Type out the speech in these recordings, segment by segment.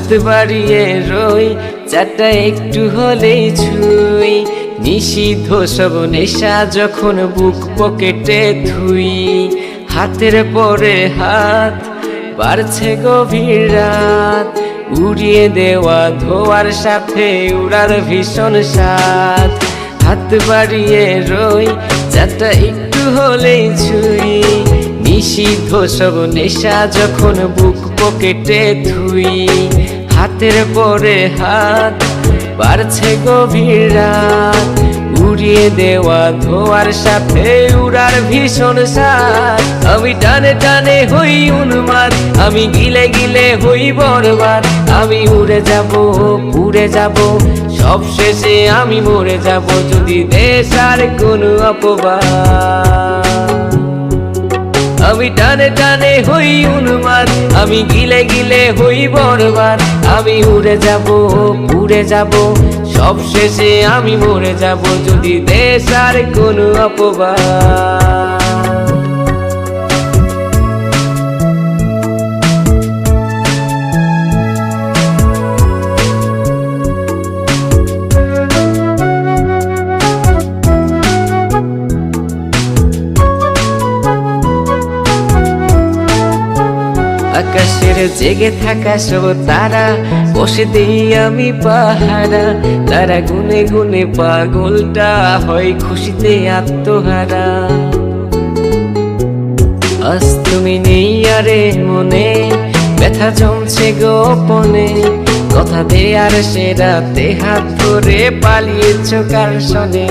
হাত বাড়িয়ে রই চারটা একটু হলেই ছুঁই, নিষিদ্ধ সব নেশা যখন বুক পকেটে থুই। হাতের পরে হাত বাড়ছে গভীর রাত, উড়িয়ে দেওয়া ধোয়ার সাথে উড়ার ভীষণ স্বাদ। হাত বাড়িয়ে রই চারটা একটু হলেই ছুঁই, নিষিদ্ধ সব নেশা যখন বুক পকেটে থুই। হাতের পরে হাত বাড়ছে গভীর রাত, উড়িয়ে দেওয়া ধোয়ার সাথে উড়ার ভীষণ স্বাদ। আমি টানে টানে হই উন্মাদ, আমি গিলে গিলে হই বরবাদ। আমি উড়ে যাব উড়ে যাব, সব শেষে আমি মরে যাব যদি দেশ আর কোনো অপবাদ। আমি টানে টানে হই উন্মাদ, আমি গিলে গিলে হই বরবাদ। আমি উড়ে যাব উড়ে যাব, সব শেষে আমি মরে যাব যদি দেশ আর কোনো অপবাদ। আকাশের জেগে থাকা সব তারা বসে দেই আমি পাহারা। তারা গুনে গুনে পাগলটা হয় খুশিতে আত্মহারা। আজ তুমি নেই আরে মনে, ব্যথা জমছে গোপনে। কথা দেয়ার সে রাতে হাত ধরে পালিয়েছ কার সনে।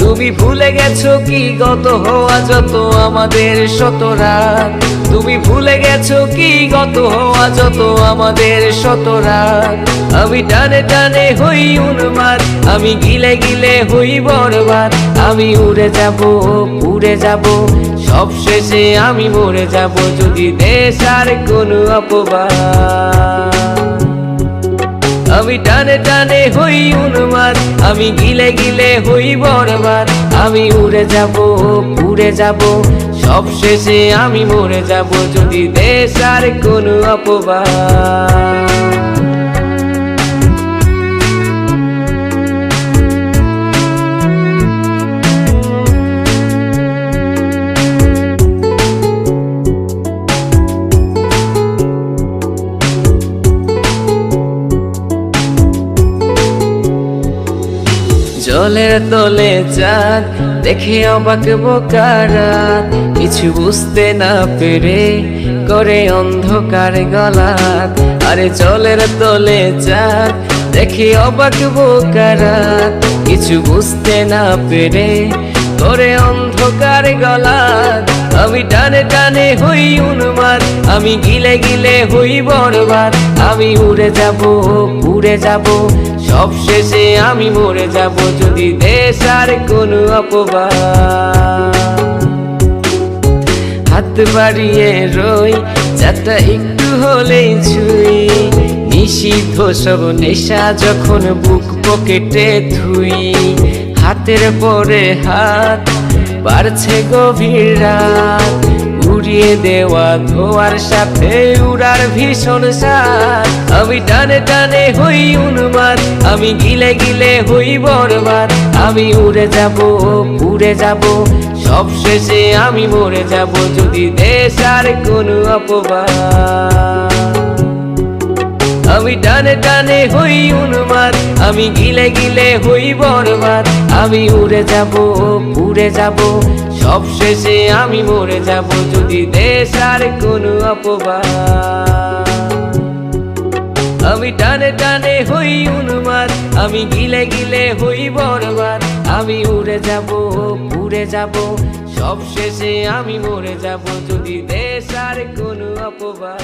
তুমি ভুলে গেছো কি গত হওয়া যত আমাদের শত রাত। তুমি ভুলে গেছো কি গত হওয়া যত আমাদের শত রাত। আমি টানে টানে হই উন্মাদ, আমি গিলে গিলে হই বরবাদ। আমি উড়ে যাব উড়ে যাব, সব শেষে আমি মরে যাব যদি দেশ আর কোনো অপবাদ। আমি টানে টানে হই উন্মাদ, আমি গিলে গিলে হই বরবাদ। আমি উড়ে যাব উড়ে যাব, সব শেষে আমি মরে যাব যদি দেশ আর কোনো অপবাদ। জলের তলে চাঁদ দেখে অবাক বোকারা, কিছু বুঝতে না পেরে করে অন্ধকার গলাত। আরে জলের তলে চাঁদ দেখে অবাক বোকারা, কিছু বুঝতে না পেরে করে অন্ধকার গলাত। আমি টানে টানে হই উন্মাদ, আমি গিলে গিলে হই বরবাদ। আমি উড়ে যাব উড়ে যাব, সব শেষে আমি মরে যাব যদি দেশ আর কোনো অপবাদ। হাত বাড়িয়ে রই চারটা একটু হলেই ছুঁই, নিষিদ্ধ সব নেশা যখন বুক পকেটে থুই। হাতের পরে হাত বাড়ছে গভীর রাত, উড়িয়ে দেওয়া ধোয়ার সাথে উড়ার ভীষণ স্বাদ। আমি টানে টানে হই উন্মাদ, আমি গিলে গিলে হই বরবাদ। আমি উড়ে যাব উড়ে যাব, সব শেষে আমি মরে যাব যদি দেশ আর কোনো অপবাদ। আমি টানে টানে হই উন্মাদ, আমি গিলে গিলে হই বরবাদ। আমি উড়ে যাব উড়ে যাব, সব শেষে আমি মরে যাব যদি দেশ আর কোনো অপবাদ। আমি টানে টানে হই উন্মাদ, আমি গিলে গিলে হই বরবাদ। আমি উড়ে যাব উড়ে যাব, সব শেষে আমি মরে যাব যদি দেশ আর কোনো অপবাদ।